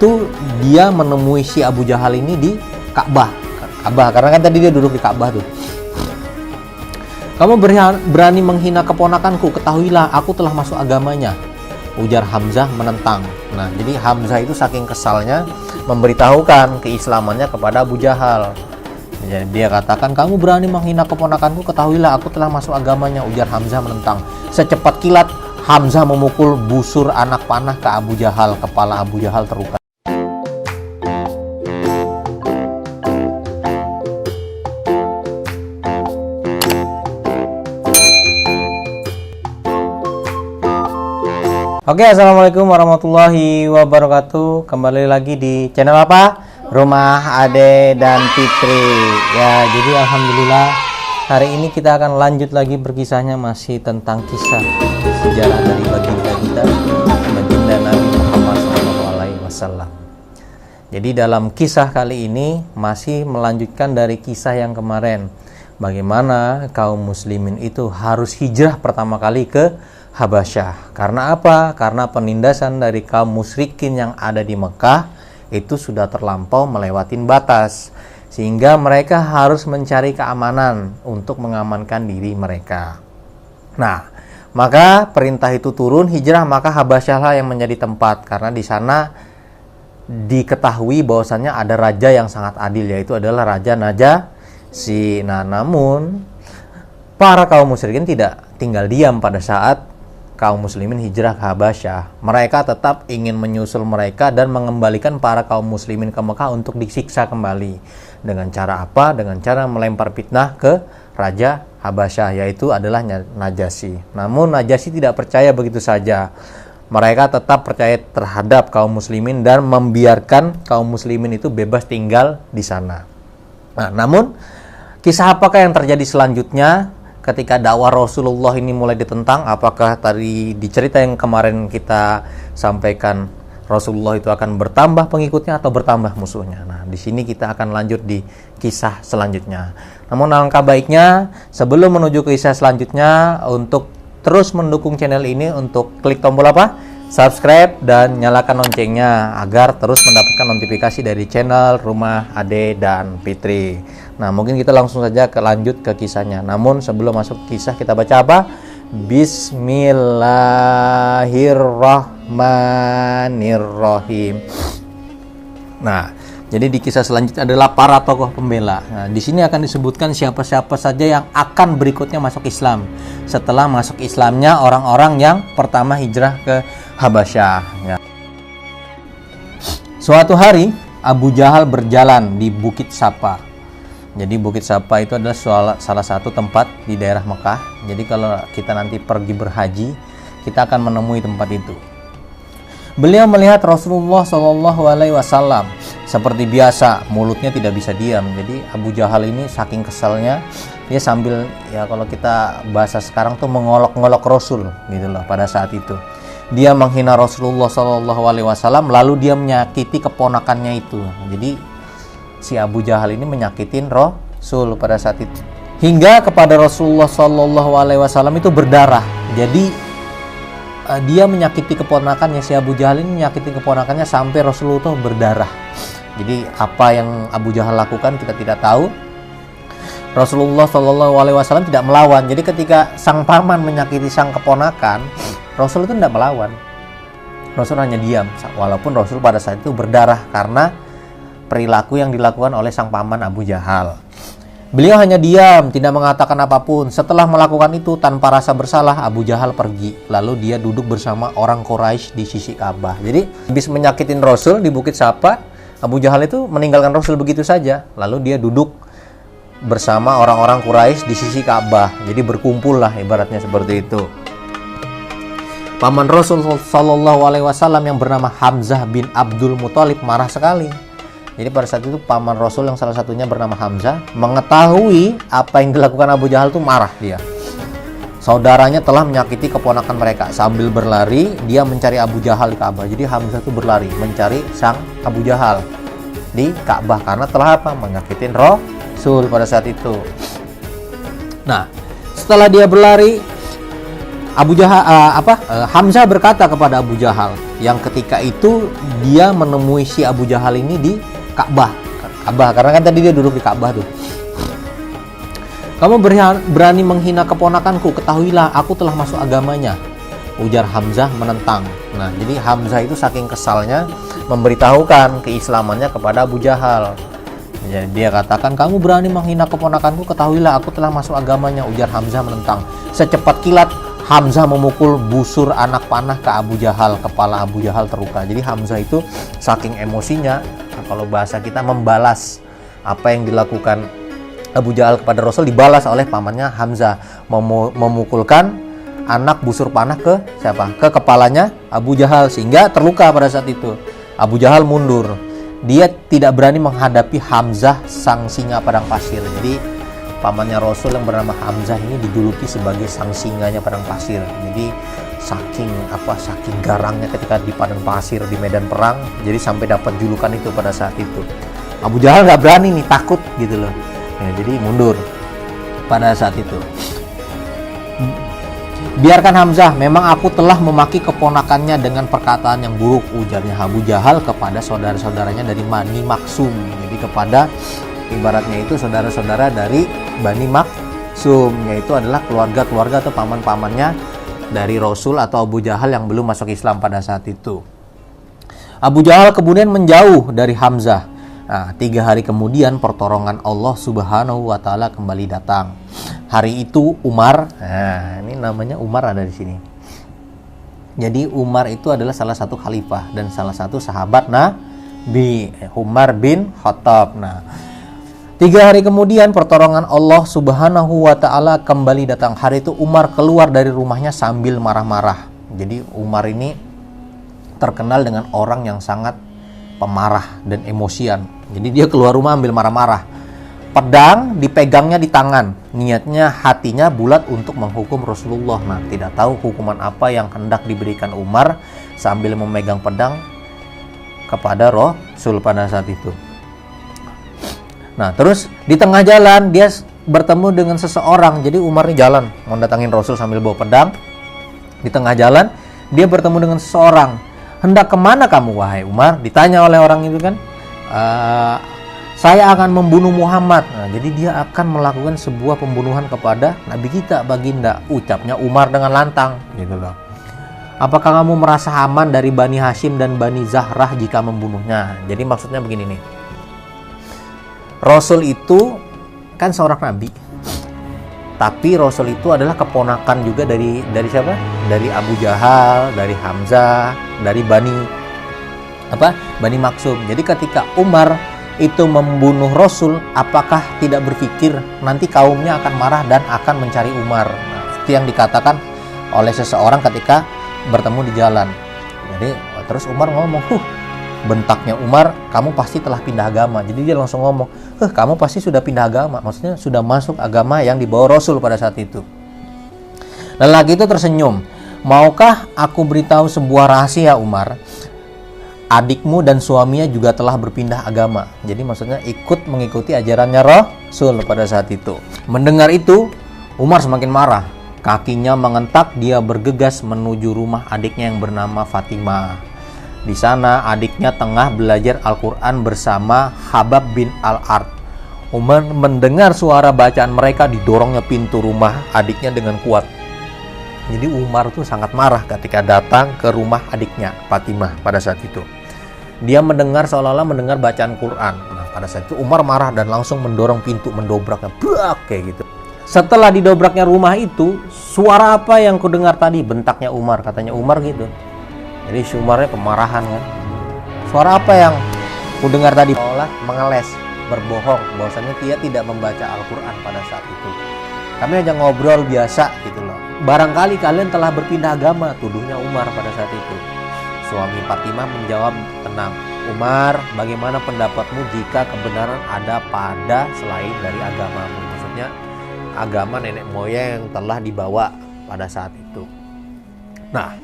itu dia menemui si Abu Jahal ini di Ka'bah. Karena kan tadi dia duduk di Ka'bah tuh. Kamu berani menghina keponakanku, ketahuilah aku telah masuk agamanya, ujar Hamzah menentang. Nah, jadi Hamzah itu saking kesalnya memberitahukan keislamannya kepada Abu Jahal. Jadi dia katakan, kamu berani menghina keponakanku, ketahuilah aku telah masuk agamanya, ujar Hamzah menentang. Secepat kilat Hamzah memukul busur anak panah ke Abu Jahal. Kepala Abu Jahal terluka. Oke, assalamualaikum warahmatullahi wabarakatuh. Kembali lagi di channel apa? Rumah Ade dan Fitri. Ya, jadi alhamdulillah hari ini kita akan lanjut lagi berkisahnya, masih tentang kisah sejarah dari baginda kita, baginda Nabi Muhammad SAW. Jadi dalam kisah kali ini masih melanjutkan dari kisah yang kemarin, bagaimana kaum muslimin itu harus hijrah pertama kali ke Habasyah. Karena apa? Karena penindasan dari kaum musyrikin yang ada di Mekah itu sudah terlampau melewatin batas, sehingga mereka harus mencari keamanan untuk mengamankan diri mereka. Nah, maka perintah itu turun, hijrah, maka Habasyahlah yang menjadi tempat, karena di sana diketahui bahwasannya ada raja yang sangat adil, yaitu adalah Raja Najasyi. Nah, namun para kaum musyrikin tidak tinggal diam pada saat kaum muslimin hijrah ke Habasyah. Mereka tetap ingin menyusul mereka dan mengembalikan para kaum muslimin ke Mekah untuk disiksa kembali. Dengan cara apa? Dengan cara melempar fitnah ke Raja Habasyah, yaitu adalah Najasyi. Namun Najasyi tidak percaya begitu saja. Mereka tetap percaya terhadap kaum muslimin dan membiarkan kaum muslimin itu bebas tinggal di sana. Nah, namun kisah apakah yang terjadi selanjutnya ketika dakwah Rasulullah ini mulai ditentang? Apakah tadi di cerita yang kemarin kita sampaikan Rasulullah itu akan bertambah pengikutnya atau bertambah musuhnya? Nah, di sini kita akan lanjut di kisah selanjutnya. Namun alangkah baiknya sebelum menuju ke kisah selanjutnya, untuk terus mendukung channel ini, untuk klik tombol apa? Subscribe dan nyalakan loncengnya agar terus mendapatkan notifikasi dari channel Rumah Ade dan Fitri. Nah, mungkin kita langsung saja lanjut ke kisahnya. Namun sebelum masuk kisah, kita baca apa? Bismillahirrahmanirrahim. Nah, jadi di kisah selanjutnya adalah para tokoh pembela. Nah, di sini akan disebutkan siapa-siapa saja yang akan berikutnya masuk Islam. Setelah masuk Islamnya orang-orang yang pertama hijrah ke Habasyah. Ya. Suatu hari Abu Jahal berjalan di Bukit Sapa. Jadi Bukit Sapa itu adalah salah satu tempat di daerah Mekah. Jadi kalau kita nanti pergi berhaji, kita akan menemui tempat itu. Beliau melihat Rasulullah SAW. Seperti biasa, mulutnya tidak bisa diam. Jadi Abu Jahal ini saking kesalnya, dia sambil, ya kalau kita bahasa sekarang tuh mengolok-ngolok Rasul gitu loh pada saat itu. Dia menghina Rasulullah SAW, lalu dia menyakiti keponakannya itu. Jadi si Abu Jahal ini menyakitin Rasul pada saat itu, hingga kepada Rasulullah SAW itu berdarah. Jadi dia menyakiti keponakannya, si Abu Jahal ini menyakiti keponakannya sampai Rasulullah itu berdarah. Jadi apa yang Abu Jahal lakukan kita tidak tahu. Rasulullah SAW tidak melawan. Jadi ketika sang paman menyakiti sang keponakan, Rasul itu tidak melawan. Rasul hanya diam, walaupun Rasul pada saat itu berdarah karena perilaku yang dilakukan oleh sang paman Abu Jahal. Beliau hanya diam, tidak mengatakan apapun. Setelah melakukan itu tanpa rasa bersalah, Abu Jahal pergi. Lalu dia duduk bersama orang Quraisy di sisi Ka'bah. Jadi habis menyakitin Rasul di Bukit Sapa, Abu Jahal itu meninggalkan Rasul begitu saja. Lalu dia duduk bersama orang-orang Quraisy di sisi Ka'bah. Jadi berkumpul lah ibaratnya seperti itu. Paman Rasul SAW yang bernama Hamzah bin Abdul Muthalib marah sekali. Jadi pada saat itu paman Rasul yang salah satunya bernama Hamzah mengetahui apa yang dilakukan Abu Jahal itu marah dia. Saudaranya telah menyakiti keponakan mereka. Sambil berlari, dia mencari Abu Jahal di Ka'bah. Jadi Hamzah itu berlari mencari sang Abu Jahal di Ka'bah karena telah apa? Menyakitin Rasul pada saat itu. Nah, setelah dia berlari, Hamzah berkata kepada Abu Jahal, yang ketika itu dia menemui si Abu Jahal ini di Ka'bah, karena kan tadi dia duduk di Ka'bah tuh. Kamu berani menghina keponakanku, ketahuilah aku telah masuk agamanya, ujar Hamzah menentang. Nah, jadi Hamzah itu saking kesalnya memberitahukan keislamannya kepada Abu Jahal. Jadi dia katakan, kamu berani menghina keponakanku, ketahuilah aku telah masuk agamanya, ujar Hamzah menentang. Secepat kilat Hamzah memukul busur anak panah ke Abu Jahal, kepala Abu Jahal terluka. Jadi Hamzah itu saking emosinya, kalau bahasa kita membalas apa yang dilakukan Abu Jahal kepada Rasul, dibalas oleh pamannya Hamzah, memukulkan anak busur panah ke siapa? Ke kepalanya Abu Jahal, sehingga terluka pada saat itu. Abu Jahal mundur. Dia tidak berani menghadapi Hamzah sang singa padang pasir. Jadi pamannya Rasul yang bernama Hamzah ini dijuluki sebagai sang singanya padang pasir. Jadi saking garangnya ketika di padang pasir di medan perang, jadi sampai dapat julukan itu pada saat itu. Abu Jahal nggak berani nih, takut gitu loh. Ya, jadi mundur pada saat itu. Biarkan Hamzah, memang aku telah memaki keponakannya dengan perkataan yang buruk, ujarnya Abu Jahal kepada saudara-saudaranya dari Bani Maksum. Jadi kepada ibaratnya itu saudara-saudara dari Bani Maksum, yaitu adalah keluarga-keluarga atau paman-pamannya dari Rasul atau Abu Jahal yang belum masuk Islam pada saat itu. Abu Jahal kemudian menjauh dari Hamzah. Nah, 3 hari kemudian pertolongan Allah Subhanahu wa Ta'ala kembali datang. Hari itu Umar, nah ini namanya Umar ada di sini. Jadi Umar itu adalah salah satu khalifah dan salah satu sahabat Nabi, Umar bin Khattab. Nah, 3 hari kemudian pertolongan Allah Subhanahu wa Ta'ala kembali datang. Hari itu Umar keluar dari rumahnya sambil marah-marah. Jadi Umar ini terkenal dengan orang yang sangat pemarah dan emosian. Jadi dia keluar rumah ambil marah-marah. Pedang dipegangnya di tangan. Niatnya, hatinya bulat untuk menghukum Rasulullah. Nah, tidak tahu hukuman apa yang hendak diberikan Umar sambil memegang pedang kepada Rasul pada saat itu. Nah, terus di tengah jalan dia bertemu dengan seseorang. Jadi Umar ini jalan mendatangin Rasul sambil bawa pedang. Di tengah jalan dia bertemu dengan seseorang. Hendak kemana kamu wahai Umar? Ditanya oleh orang itu kan. Saya akan membunuh Muhammad. Nah, jadi dia akan melakukan sebuah pembunuhan kepada Nabi kita, baginda. Ucapnya Umar dengan lantang, gitu loh. Apakah kamu merasa aman dari Bani Hashim dan Bani Zahrah jika membunuhnya? Jadi maksudnya begini nih. Rasul itu kan seorang nabi. Tapi Rasul itu adalah keponakan juga dari siapa? Dari Abu Jahal, dari Hamzah, dari Bani Maksum. Jadi ketika Umar itu membunuh Rasul, apakah tidak berpikir nanti kaumnya akan marah dan akan mencari Umar? Nah, itu yang dikatakan oleh seseorang ketika bertemu di jalan. Jadi terus Umar ngomong, bentaknya Umar, kamu pasti telah pindah agama. Jadi dia langsung ngomong, kamu pasti sudah pindah agama. Maksudnya sudah masuk agama yang dibawa Rasul pada saat itu. Lelaki itu tersenyum. Maukah aku beritahu sebuah rahasia Umar? Adikmu dan suaminya juga telah berpindah agama. Jadi maksudnya ikut mengikuti ajarannya Rasul pada saat itu. Mendengar itu, Umar semakin marah. Kakinya mengentak, dia bergegas menuju rumah adiknya yang bernama Fatimah. Di sana adiknya tengah belajar Al-Quran bersama Habab bin Al-Ard. Umar mendengar suara bacaan mereka, didorongnya pintu rumah adiknya dengan kuat. Jadi Umar tuh sangat marah ketika datang ke rumah adiknya Fatimah pada saat itu. Dia mendengar seolah-olah mendengar bacaan Quran. Nah, pada saat itu Umar marah dan langsung mendorong pintu, mendobraknya, brak kayak gitu. Setelah didobraknya rumah itu, suara apa yang kudengar tadi? Bentaknya Umar, katanya Umar gitu. Jadi si Umarnya kemarahan kan. Suara apa yang kudengar tadi? Seolah mengeles, berbohong bahwasanya dia tidak membaca Al-Quran pada saat itu. Kami hanya ngobrol biasa gitu loh. Barangkali kalian telah berpindah agama, tuduhnya Umar pada saat itu. Suami Fatimah menjawab tenang, Umar, bagaimana pendapatmu jika kebenaran ada pada selain dari agamamu? Maksudnya agama nenek moyang yang telah dibawa pada saat itu. Nah,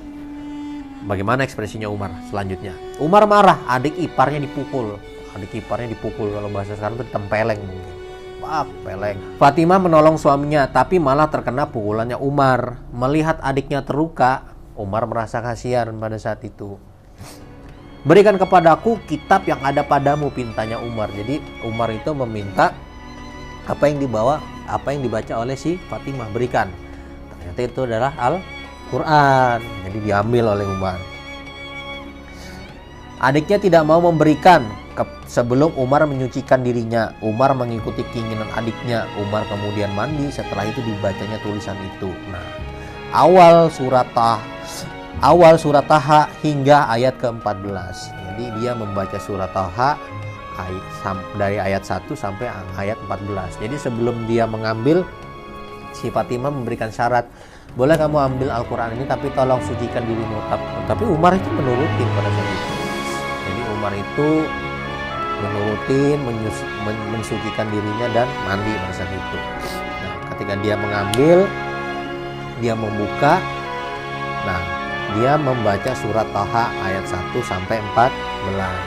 bagaimana ekspresinya Umar selanjutnya? Umar marah, adik iparnya dipukul. Kalau bahasa sekarang itu ditempeleng mungkin. pak, peleng. Fatimah menolong suaminya, tapi malah terkena pukulannya Umar. Melihat adiknya terluka, Umar merasa kasihan pada saat itu. Berikan kepadaku kitab yang ada padamu, pintanya Umar. Jadi Umar itu meminta apa yang dibaca oleh si Fatimah, berikan. Ternyata itu adalah Al-Quran. Jadi diambil oleh Umar. Adiknya tidak mau memberikan. Sebelum Umar menyucikan dirinya, Umar mengikuti keinginan adiknya. Umar kemudian mandi, setelah itu dibacanya tulisan itu. Nah, awal surat Taha hingga ayat ke-14. Jadi dia membaca surat Taha dari ayat 1 sampai ayat 14. Jadi sebelum dia mengambil, si Fatimah memberikan syarat, boleh kamu ambil Al-Quran ini, tapi tolong sucikan dirimu. Tapi Umar itu menurutin pada saat itu. Jadi Umar itu menurutin, mensucikan dirinya dan mandi pada saat itu. Nah, ketika dia mengambil, dia membuka, nah dia membaca surat Taha ayat 1 sampai 14.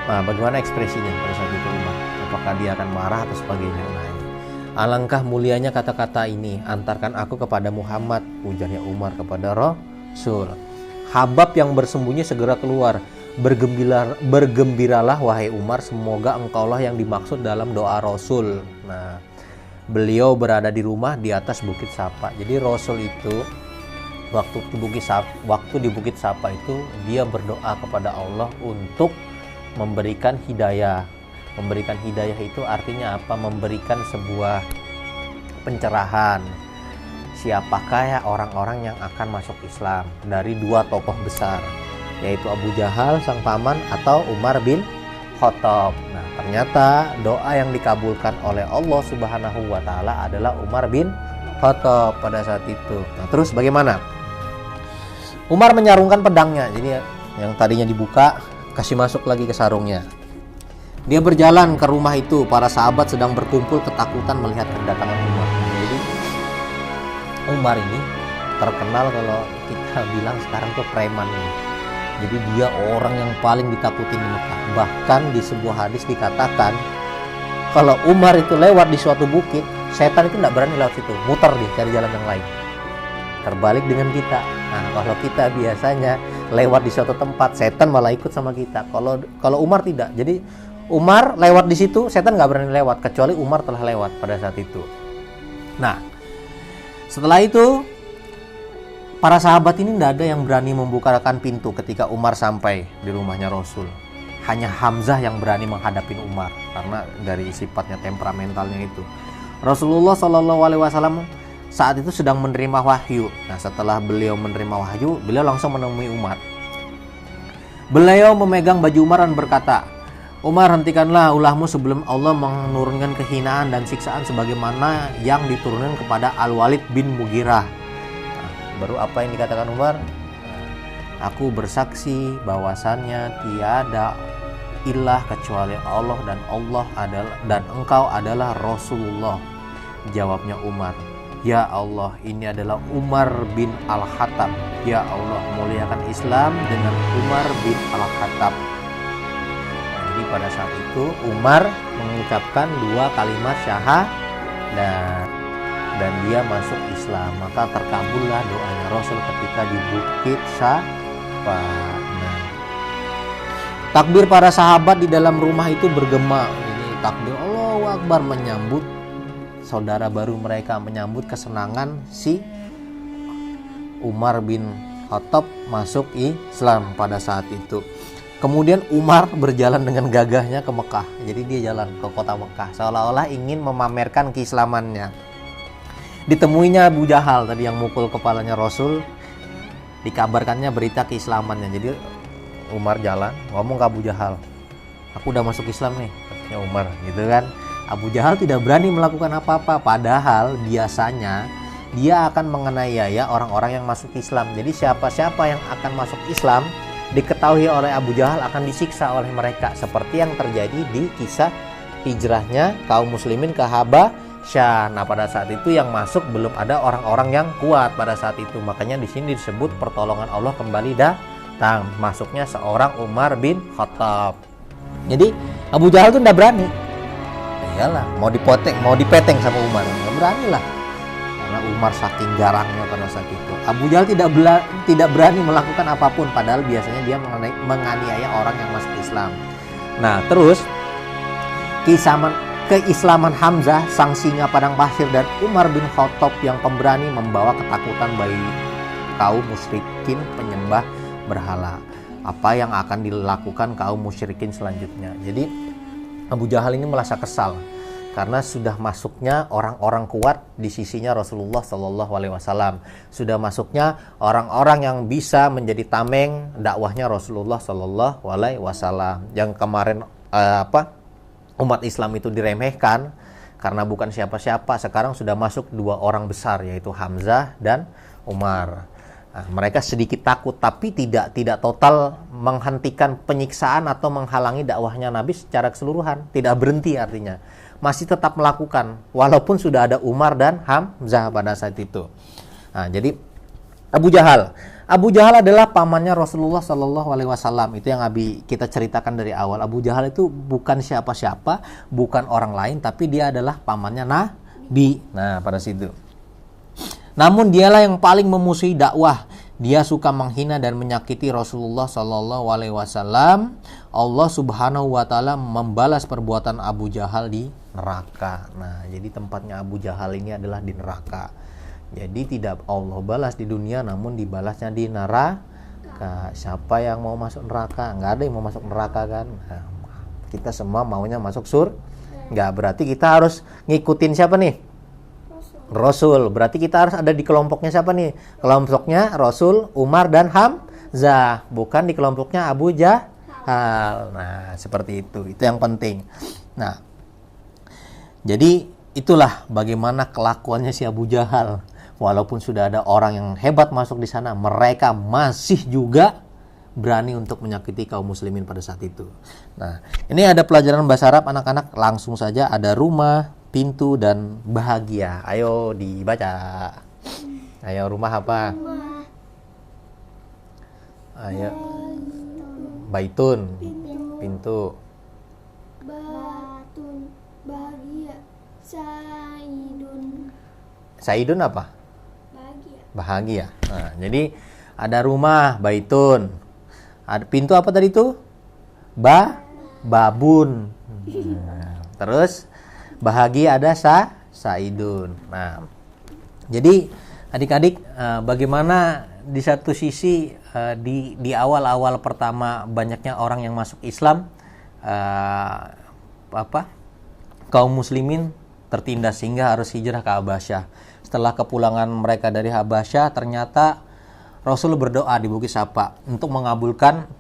Nah, bagaimana ekspresinya pada saat itu Umar? Apakah dia akan marah atau sebagainya? Nah, alangkah mulianya kata-kata ini, antarkan aku kepada Muhammad, ujarnya Umar kepada Rasul. Habab yang bersembunyi segera keluar. Bergembiralah wahai Umar, semoga engkaulah yang dimaksud dalam doa Rasul. Nah, beliau berada di rumah di atas Bukit Sapa. Jadi Rasul itu waktu di Bukit Sapa itu dia berdoa kepada Allah untuk memberikan hidayah. Memberikan hidayah itu artinya apa? Memberikan sebuah pencerahan. Siapakah ya orang-orang yang akan masuk Islam dari dua tokoh besar, yaitu Abu Jahal sang paman atau Umar bin Khattab. Nah, ternyata doa yang dikabulkan oleh Allah Subhanahu wa taala adalah Umar bin Khattab pada saat itu. Nah, terus bagaimana? Umar menyarungkan pedangnya. Jadi yang tadinya dibuka kasih masuk lagi ke sarungnya. Dia berjalan ke rumah itu. Para sahabat sedang berkumpul ketakutan melihat kedatangan Umar. Jadi Umar ini terkenal kalau kita bilang sekarang tuh preman. Jadi dia orang yang paling ditakutin di Mekah. Bahkan di sebuah hadis dikatakan kalau Umar itu lewat di suatu bukit, setan itu tidak berani lewat situ, muter dia cari jalan yang lain. Terbalik dengan kita. Nah, kalau kita biasanya lewat di suatu tempat, setan malah ikut sama kita. Kalau Umar tidak. Jadi Umar lewat di situ, setan nggak berani lewat, kecuali Umar telah lewat pada saat itu. Nah, setelah itu para sahabat ini tidak ada yang berani membukakan pintu ketika Umar sampai di rumahnya Rasul. Hanya Hamzah yang berani menghadapi Umar karena dari sifatnya temperamentalnya itu. Rasulullah SAW saat itu sedang menerima wahyu. Nah, setelah beliau menerima wahyu, beliau langsung menemui Umar. Beliau memegang baju Umar dan berkata, Umar, hentikanlah ulahmu sebelum Allah menurunkan kehinaan dan siksaan sebagaimana yang diturunkan kepada Al-Walid bin Mughirah. Baru apa yang dikatakan Umar? Aku bersaksi bahwasannya tiada ilah kecuali Allah dan engkau adalah Rasulullah. Jawabnya Umar, ya Allah, ini adalah Umar bin Al-Khattab. Ya Allah, muliakan Islam dengan Umar bin Al-Khattab. Nah, jadi pada saat itu Umar mengucapkan dua kalimat syahadat dan dia masuk Islam. Maka terkabullah doanya Rasul ketika di Bukit Sapa. Nah, takbir para sahabat di dalam rumah itu bergema. Ini takbir Allahu Akbar menyambut saudara baru mereka, menyambut kesenangan si Umar bin Khattab masuk Islam pada saat itu. Kemudian Umar berjalan dengan gagahnya ke Mekah. Jadi dia jalan ke kota Mekah seolah-olah ingin memamerkan keislamannya. Ditemuinya Abu Jahal tadi yang mukul kepalanya Rasul. Dikabarkannya berita keislamannya. Jadi Umar jalan ngomong ke Abu Jahal, aku udah masuk Islam nih, katanya Umar, gitu kan. Abu Jahal tidak berani melakukan apa-apa, padahal biasanya dia akan menganiaya orang-orang yang masuk Islam. Jadi siapa-siapa yang akan masuk Islam diketahui oleh Abu Jahal akan disiksa oleh mereka, seperti yang terjadi di kisah hijrahnya kaum muslimin ke Habasyah. Nah, pada saat itu yang masuk belum ada orang-orang yang kuat pada saat itu. Makanya di sini disebut pertolongan Allah kembali datang, masuknya seorang Umar bin Khattab. Jadi Abu Jahal itu tidak berani. Iyalah, mau dipeteng sama Umar, nggak berani lah. Karena Umar saking garangnya pada saat itu. Abu Jahal tidak berani melakukan apapun, padahal biasanya dia menganiaya orang yang masuk Islam. Nah, terus keislaman Hamzah, sang singa padang pasir, dan Umar bin Khattab yang pemberani membawa ketakutan bagi kaum musyrikin penyembah berhala. Apa yang akan dilakukan kaum musyrikin selanjutnya? Jadi Abu Jahal ini merasa kesal karena sudah masuknya orang-orang kuat di sisinya Rasulullah Shallallahu Alaihi Wasallam, sudah masuknya orang-orang yang bisa menjadi tameng dakwahnya Rasulullah Shallallahu Alaihi Wasallam. Yang kemarin umat Islam itu diremehkan karena bukan siapa-siapa, sekarang sudah masuk dua orang besar, yaitu Hamzah dan Umar. Nah, mereka sedikit takut, tapi tidak total menghentikan penyiksaan atau menghalangi dakwahnya Nabi secara keseluruhan. Tidak berhenti artinya. Masih tetap melakukan, walaupun sudah ada Umar dan Hamzah pada saat itu. Nah, jadi Abu Jahal adalah pamannya Rasulullah Shallallahu Alaihi Wasallam. Itu yang kita ceritakan dari awal. Abu Jahal itu bukan siapa-siapa, bukan orang lain, tapi dia adalah pamannya Nabi. Nah, pada situ. Namun dialah yang paling memusuhi dakwah. Dia suka menghina dan menyakiti Rasulullah Shallallahu Alaihi Wasallam. Allah Subhanahu Wa Taala membalas perbuatan Abu Jahal di neraka. Nah, jadi tempatnya Abu Jahal ini adalah di neraka. Jadi tidak Allah balas di dunia, namun dibalasnya di neraka. Siapa yang mau masuk neraka? Nggak ada yang mau masuk neraka kan? Nah, kita semua maunya masuk surga. Nggak berarti kita harus ngikutin siapa nih? Rasul. Berarti kita harus ada di kelompoknya siapa nih? Kelompoknya Rasul, Umar, dan Hamzah. Bukan di kelompoknya Abu Jahal. Nah, seperti itu. Itu yang penting. Nah, jadi itulah bagaimana kelakuannya si Abu Jahal. Walaupun sudah ada orang yang hebat masuk di sana, mereka masih juga berani untuk menyakiti kaum muslimin pada saat itu. Nah, ini ada pelajaran bahasa Arab anak-anak, langsung saja. Ada rumah, pintu, dan bahagia. Ayo dibaca. Ayo, rumah apa? Ayo. Baitun, pintu. Batun, bahagia. Saidun. Saidun apa? Bahagia. Nah, jadi ada rumah, baitun. Ada pintu apa tadi itu? Babun. Nah, terus bahagia ada saidun. Nah, jadi adik-adik, bagaimana di satu sisi di awal-awal pertama banyaknya orang yang masuk Islam, kaum muslimin tertindas sehingga harus hijrah ke Habasyah. Setelah kepulangan mereka dari Habasyah, ternyata Rasul berdoa di Bukit Safa untuk mengabulkan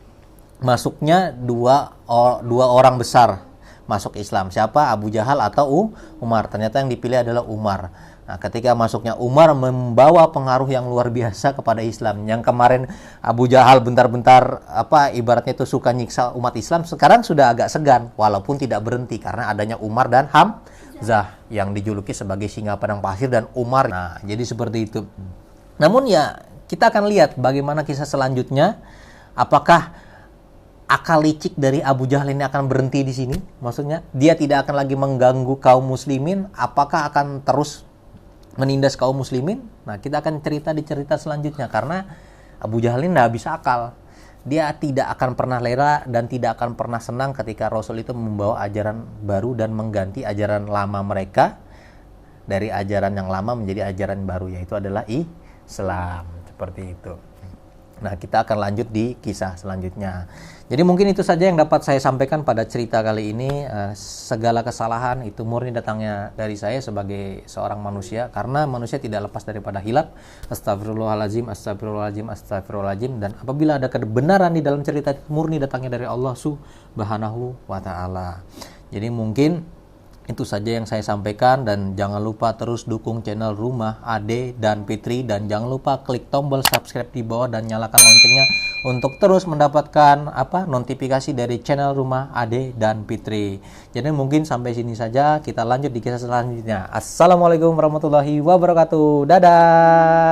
masuknya dua orang besar masuk Islam. Siapa? Abu Jahal atau Umar. Ternyata yang dipilih adalah Umar. Nah, ketika masuknya Umar membawa pengaruh yang luar biasa kepada Islam. Yang kemarin Abu Jahal bentar-bentar ibaratnya itu suka nyiksa umat Islam, sekarang sudah agak segan, walaupun tidak berhenti karena adanya Umar dan Hamzah yang dijuluki sebagai singa padang pasir dan Umar. Nah, jadi seperti itu. Namun ya, kita akan lihat bagaimana kisah selanjutnya. Apakah akal licik dari Abu Jahal ini akan berhenti di sini? Maksudnya, dia tidak akan lagi mengganggu kaum muslimin. Apakah akan terus menindas kaum muslimin? Nah, kita akan cerita di cerita selanjutnya. Karena Abu Jahal ini tidak habis akal. Dia tidak akan pernah lera dan tidak akan pernah senang ketika Rasul itu membawa ajaran baru dan mengganti ajaran lama mereka. Dari ajaran yang lama menjadi ajaran baru, yaitu adalah Islam. Seperti itu. Nah, kita akan lanjut di kisah selanjutnya. Jadi mungkin itu saja yang dapat saya sampaikan pada cerita kali ini. Segala kesalahan itu murni datangnya dari saya sebagai seorang manusia, karena manusia tidak lepas daripada hilaf. Astagfirullahaladzim, astagfirullahaladzim, astagfirullahaladzim. Dan apabila ada kebenaran di dalam cerita, murni datangnya dari Allah Subhanahu wa Ta'ala. Jadi mungkin itu saja yang saya sampaikan, dan jangan lupa terus dukung channel Rumah Ade dan Fitri, dan jangan lupa klik tombol subscribe di bawah dan nyalakan loncengnya untuk terus mendapatkan notifikasi dari channel Rumah Ade dan Fitri. Jadi mungkin sampai sini saja, kita lanjut di kisah selanjutnya. Assalamualaikum warahmatullahi wabarakatuh. Dadah.